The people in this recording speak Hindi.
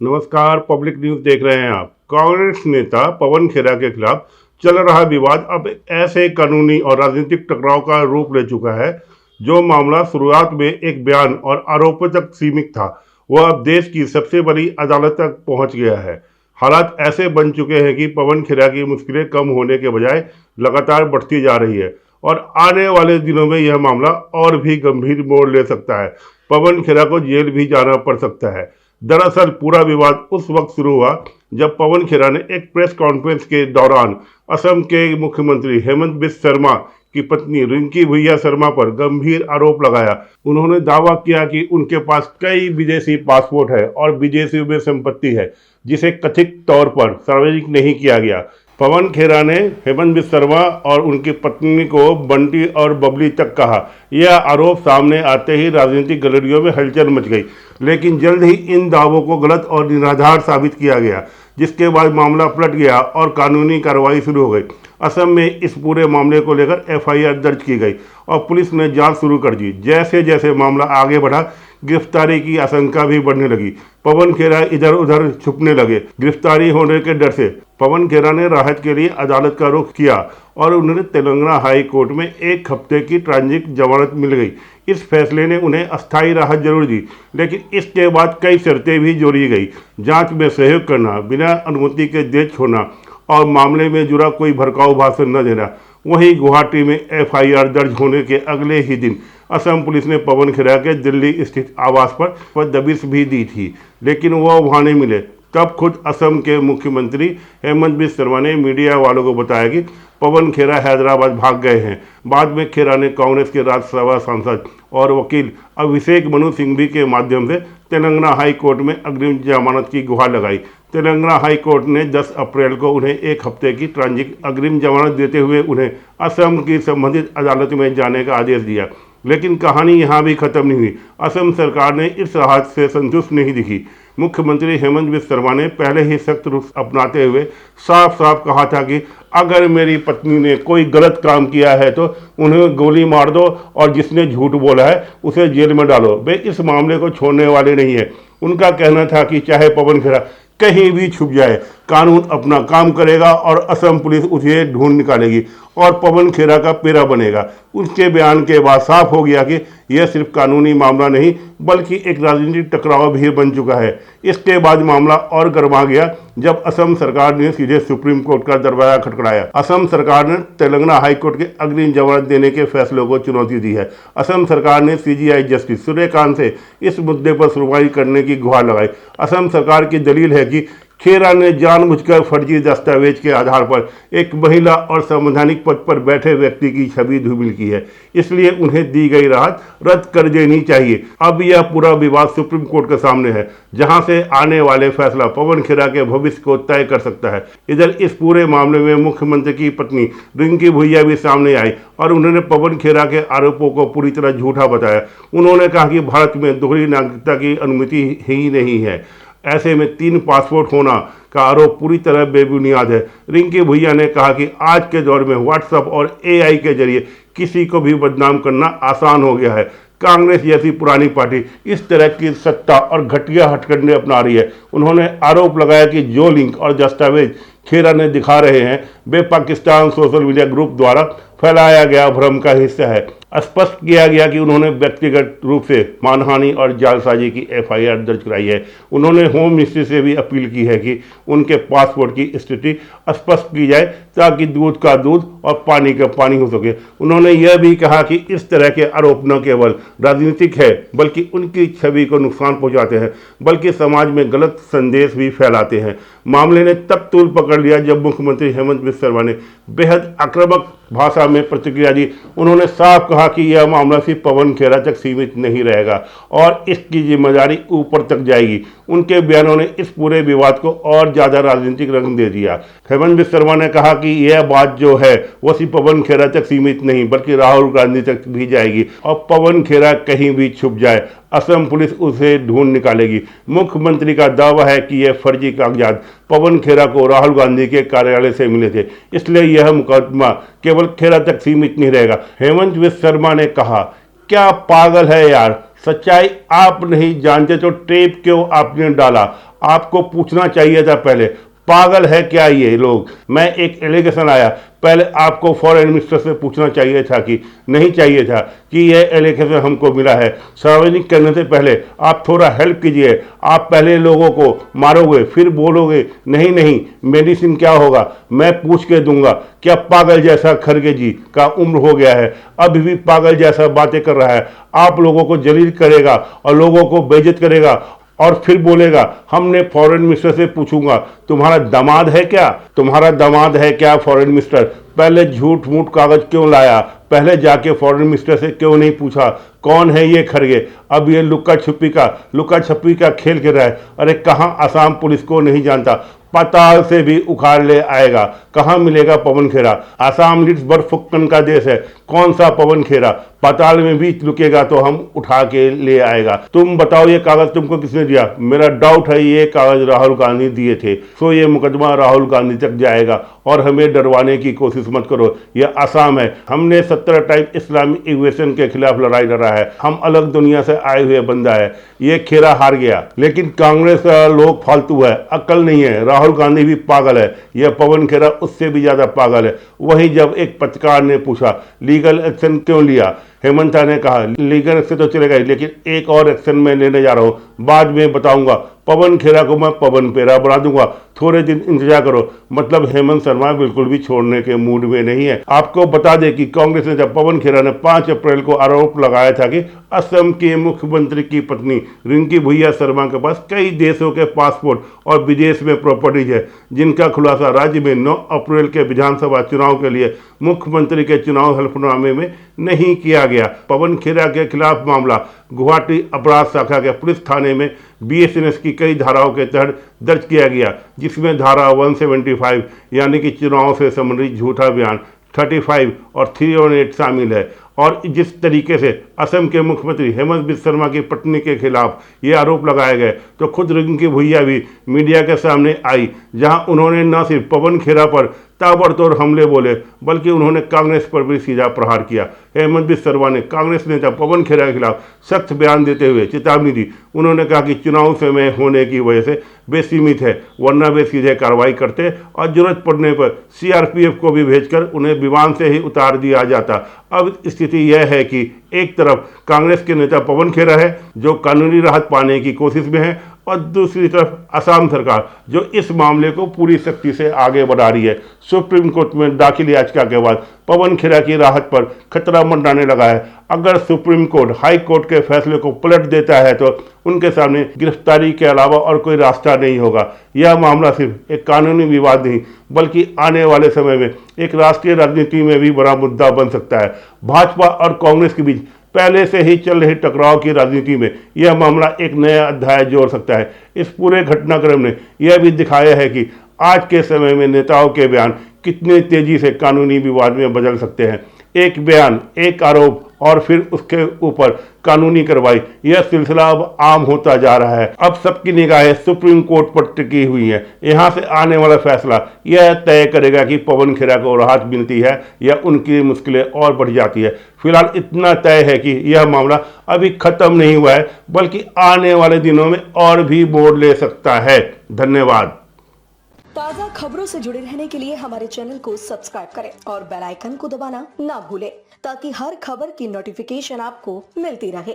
नमस्कार, पब्लिक न्यूज देख रहे हैं आप। कांग्रेस नेता पवन खेरा के खिलाफ चल रहा विवाद अब ऐसे कानूनी और राजनीतिक टकराव का रूप ले चुका है। जो मामला शुरुआत में एक बयान और आरोपों तक सीमित था, वह अब देश की सबसे बड़ी अदालत तक पहुंच गया है। हालात ऐसे बन चुके हैं कि पवन खेरा की मुश्किलें कम होने के बजाय लगातार बढ़ती जा रही है और आने वाले दिनों में यह मामला और भी गंभीर मोड़ ले सकता है। पवन खेरा को जेल भी जाना पड़ सकता है। दरअसल पूरा विवाद उस वक्त शुरू हुआ जब पवन खेरा ने एक प्रेस कॉन्फ्रेंस के दौरान असम के मुख्यमंत्री हेमंत बिस्वा शर्मा की पत्नी रिंकी भुइया शर्मा पर गंभीर आरोप लगाया। उन्होंने दावा किया कि उनके पास कई विदेशी पासपोर्ट है और विदेशियों में संपत्ति है, जिसे कथित तौर पर सार्वजनिक नहीं किया गया। पवन खेरा ने हेमंत बिस्वा शर्मा और उनकी पत्नी को बंटी और बबली तक कहा। यह आरोप सामने आते ही राजनीतिक गलियारों में हलचल मच गई, लेकिन जल्द ही इन दावों को गलत और निराधार साबित किया गया, जिसके बाद मामला पलट गया और कानूनी कार्रवाई शुरू हो गई। असम में इस पूरे मामले को लेकर एफआईआर दर्ज की गई और पुलिस ने जांच शुरू कर दी। जैसे जैसे मामला आगे बढ़ा, गिरफ्तारी की आशंका भी बढ़ने लगी। पवन खेरा इधर उधर छुपने लगे। गिरफ्तारी होने के डर से पवन खेरा ने राहत के लिए अदालत का रुख किया और उन्हें तेलंगाना हाई कोर्ट में 1 हफ्ते की ट्रांजिट जमानत मिल गई। इस फैसले ने उन्हें अस्थायी राहत जरूर दी, लेकिन इसके बाद कई शर्तें भी जोड़ी गई। जांच में सहयोग करना, बिना अनुमति के देश छोड़ना और मामले में जुड़ा कोई भड़काऊ भाषण न देना। वहीं गुवाहाटी में एफआईआर दर्ज होने के अगले ही दिन असम पुलिस ने पवन खेरा के दिल्ली स्थित आवास पर दबिश भी दी थी, लेकिन वह वहां नहीं मिले। तब खुद असम के मुख्यमंत्री हेमंत बिस्वा शर्मा ने मीडिया वालों को बताया कि पवन खेरा हैदराबाद भाग गए हैं। बाद में खेरा ने कांग्रेस के राज्यसभा सांसद और वकील अभिषेक मनु सिंघवी के माध्यम से तेलंगाना हाई कोर्ट में अग्रिम जमानत की गुहार लगाई। तेलंगाना हाई कोर्ट ने 10 अप्रैल को उन्हें 1 हफ्ते की ट्रांजिट अग्रिम जमानत देते हुए उन्हें असम की संबंधित अदालत में जाने का आदेश दिया। लेकिन कहानी यहाँ भी खत्म नहीं हुई। असम सरकार ने इस राहत से संतुष्ट नहीं दिखी। मुख्यमंत्री हेमंत बिस्वा शर्मा ने पहले ही सख्त रुख अपनाते हुए साफ साफ कहा था कि अगर मेरी पत्नी ने कोई गलत काम किया है तो उन्हें गोली मार दो और जिसने झूठ बोला है उसे जेल में डालो। वे इस मामले को छोड़ने वाले नहीं है। उनका कहना था कि चाहे पवन खेरा कहीं भी छुप जाए, कानून अपना काम करेगा और असम पुलिस उसे ढूंढ निकालेगी और पवन खेरा का पेरा बनेगा। उनके बयान के बाद साफ हो गया कि यह सिर्फ कानूनी मामला नहीं बल्कि एक राजनीतिक टकराव भी बन चुका है। इसके बाद मामला और गर्मा गया जब असम सरकार ने सीधे सुप्रीम कोर्ट का दरवाजा खटखटाया। असम सरकार ने तेलंगाना हाई कोर्ट के अग्रिम जमानत देने के फैसले को चुनौती दी है। असम सरकार ने सीजीआई जस्टिस सूर्यकांत से इस मुद्दे पर सुनवाई करने की गुहार लगाई। असम सरकार की दलील है कि खेरा ने जानबूझकर फर्जी दस्तावेज के आधार पर एक महिला और संवैधानिक पद पर बैठे व्यक्ति की छवि धूमिल की है, इसलिए उन्हें दी गई राहत रद्द कर देनी चाहिए। अब यह पूरा विवाद सुप्रीम कोर्ट के सामने है, जहां से आने वाले फैसला पवन खेरा के भविष्य को तय कर सकता है। इधर इस पूरे मामले में मुख्यमंत्री की पत्नी रिंकी भुइया भी सामने आई और उन्होंने पवन खेरा के आरोपों को पूरी तरह झूठा बताया। उन्होंने कहा कि भारत में दोहरी नागरिकता की अनुमति ही नहीं है। ऐसे में 3 पासपोर्ट होना का आरोप पूरी तरह बेबुनियाद है। रिंकी भुइया ने कहा कि आज के दौर में व्हाट्सएप और एआई के जरिए किसी को भी बदनाम करना आसान हो गया है। कांग्रेस जैसी पुरानी पार्टी इस तरह की सत्ता और घटिया हथकंडे अपना रही है। उन्होंने आरोप लगाया कि जो लिंक और दस्तावेज खेरा ने दिखा रहे हैं वे पाकिस्तान सोशल मीडिया ग्रुप द्वारा फैलाया गया भ्रम का हिस्सा है। स्पष्ट किया गया कि उन्होंने व्यक्तिगत रूप से मानहानि और जालसाजी की एफआईआर दर्ज कराई है। उन्होंने होम मिनिस्ट्री से भी अपील की है कि उनके पासपोर्ट की स्थिति स्पष्ट की जाए ताकि दूध का दूध और पानी का पानी हो सके। उन्होंने यह भी कहा कि इस तरह के आरोप न केवल राजनीतिक है बल्कि उनकी छवि को नुकसान पहुंचाते हैं, बल्कि समाज में गलत संदेश भी फैलाते हैं। मामले ने तब तूल पकड़ लिया जब मुख्यमंत्री हेमंत बिस्वा शर्मा ने बेहद आक्रामक भाषा में प्रतिक्रिया दी। उन्होंने साफ कहा कि यह मामला सिर्फ पवन खेरा तक सीमित नहीं रहेगा और इसकी जिम्मेदारी ऊपर तक जाएगी। उनके बयानों ने इस पूरे विवाद को और ज़्यादा राजनीतिक रंग दे दिया। हेमंत बिस्वा शर्मा ने कहा कि यह बात जो है वो सिर्फ पवन खेरा तक सीमित नहीं बल्कि राहुल गांधी तक भी जाएगी और पवन खेरा कहीं भी छुप जाए असम पुलिस उसे ढूंढ निकालेगी। मुख्यमंत्री का दावा है कि यह फर्जी कागजात पवन खेरा को राहुल गांधी के कार्यालय से मिले थे, इसलिए यह मुकदमा केवल खेरा तक सीमित नहीं रहेगा। हेमंत बिस्वा शर्मा ने कहा, क्या पागल है यार, सच्चाई आप नहीं जानते तो टेप क्यों आपने डाला? आपको पूछना चाहिए था पहले। पागल है क्या ये लोग? मैं एक एलिगेशन आया, पहले आपको फॉरेन मिनिस्टर से पूछना चाहिए था कि नहीं चाहिए था कि यह एलिगेशन हमको मिला है। सार्वजनिक करने से पहले आप थोड़ा हेल्प कीजिए। आप पहले लोगों को मारोगे फिर बोलोगे नहीं नहीं मेडिसिन क्या होगा, मैं पूछ के दूंगा। क्या पागल जैसा खरगे जी का उम्र हो गया है, अभी भी पागल जैसा बातें कर रहा है। आप लोगों को जलील करेगा और लोगों को बेइज्जत करेगा और फिर बोलेगा हमने फॉरेन मिनिस्टर से पूछूंगा। तुम्हारा दामाद है क्या? तुम्हारा दामाद है क्या फॉरेन मिनिस्टर? पहले झूठ मूठ कागज क्यों लाया? पहले जाके फॉरेन मिनिस्टर से क्यों नहीं पूछा कौन है ये खरगे? अब ये लुक्का छुपी का खेल खेल रहा है। अरे कहाँ असम पुलिस को नहीं जानता, पाताल से भी उखाड़ ले आएगा। कहाँ मिलेगा पवन खेरा? असम लिट्स बर्फुक्कन का देश है, कौन सा पवन खेरा? पाताल में भी रुकेगा तो हम उठा के ले आएगा। तुम बताओ ये कागज तुमको किसने दिया? मेरा डाउट है ये कागज राहुल गांधी दिए थे। सो ये मुकदमा राहुल गांधी तक जाएगा और हमें डरवाने की कोशिश मत करो। यह असम है, हमने 17 टाइम इस्लामिक इन्वेशन के खिलाफ लड़ाई लड़ा है। हम अलग दुनिया से आए हुए बंदा है। ये खेरा हार गया, लेकिन कांग्रेस लोग फालतू है, अक्ल नहीं है। राहुल गांधी भी पागल है, यह पवन खेरा उससे भी ज्यादा पागल है। वहीं जब एक पत्रकार ने पूछा लीगल एक्शन क्यों लिया, हेमंता ने कहा लीगल एक्शन तो चलेगा, लेकिन एक और एक्शन मैं लेने जा रहा हूं, बाद में बताऊंगा। पवन खेरा को मैं पवन पेरा बना दूंगा, थोड़े दिन इंतजार करो। मतलब हेमंत शर्मा बिल्कुल भी छोड़ने के मूड में नहीं है। आपको बता दें कि कांग्रेस ने जब पवन खेरा ने 5 अप्रैल को आरोप लगाया था कि असम के मुख्यमंत्री की पत्नी रिंकी भुइया शर्मा के पास कई देशों के पासपोर्ट और विदेश में प्रॉपर्टीज है, जिनका खुलासा राज्य में 9 अप्रैल के विधानसभा चुनाव के लिए मुख्यमंत्री के चुनाव हलफनामे में नहीं किया गया। पवन खेरा के खिलाफ मामला गुवाहाटी अपराध शाखा के पुलिस थाने में BSNS की कई धाराओं के तहत दर्ज किया गया, जिसमें धारा 175 यानी कि चुनाव से संबंधित झूठा बयान, 35 और 318 शामिल है। और जिस तरीके से असम के मुख्यमंत्री हेमंत बिस्वा शर्मा की पत्नी के खिलाफ ये आरोप लगाए गए, तो खुद रिंकी भुइया भी मीडिया के सामने आई, जहां उन्होंने न सिर्फ पवन खेरा पर ताबड़तोड़ हमले बोले, बल्कि उन्होंने कांग्रेस पर भी सीधा प्रहार किया। हेमंत बिस्वा शर्मा ने कांग्रेस नेता पवन खेरा के खिलाफ सख्त बयान देते हुए चेतावनी दी। उन्होंने कहा कि चुनाव समय होने की वजह से वे सीमित है, वरना वे सीधे कार्रवाई करते और जरूरत पड़ने पर CRPF को भी भेजकर उन्हें विमान से ही उतार दिया जाता। अब स्थिति यह है कि एक तरफ कांग्रेस के नेता पवन खेरा है जो कानूनी राहत पाने की कोशिश में है, और दूसरी तरफ असम सरकार जो इस मामले को पूरी सख्ती से आगे बढ़ा रही है। सुप्रीम कोर्ट में दाखिल याचिका के बाद पवन खेरा की राहत पर खतरा मंडराने लगा है। अगर सुप्रीम कोर्ट हाई कोर्ट के फैसले को पलट देता है तो उनके सामने गिरफ्तारी के अलावा और कोई रास्ता नहीं होगा। यह मामला सिर्फ एक कानूनी विवाद नहीं, बल्कि आने वाले समय में एक राष्ट्रीय राजनीति में भी बड़ा मुद्दा बन सकता है। भाजपा और कांग्रेस के बीच पहले से ही चल रही टकराव की राजनीति में यह मामला एक नया अध्याय जोड़ सकता है। इस पूरे घटनाक्रम ने यह भी दिखाया है कि आज के समय में नेताओं के बयान कितने तेजी से कानूनी विवाद में बदल सकते हैं। एक बयान, एक आरोप और फिर उसके ऊपर कानूनी कार्रवाई, यह सिलसिला अब आम होता जा रहा है। अब सबकी निगाहें सुप्रीम कोर्ट पर टिकी हुई हैं। यहाँ से आने वाला फैसला यह तय करेगा कि पवन खेरा को राहत मिलती है या उनकी मुश्किलें और बढ़ जाती है। फिलहाल इतना तय है कि यह मामला अभी खत्म नहीं हुआ है, बल्कि आने वाले दिनों में और भी मोड़ ले सकता है। धन्यवाद। ताज़ा खबरों से जुड़े रहने के लिए हमारे चैनल को सब्सक्राइब करें और बेल आइकन को दबाना ना भूलें, ताकि हर खबर की नोटिफिकेशन आपको मिलती रहे।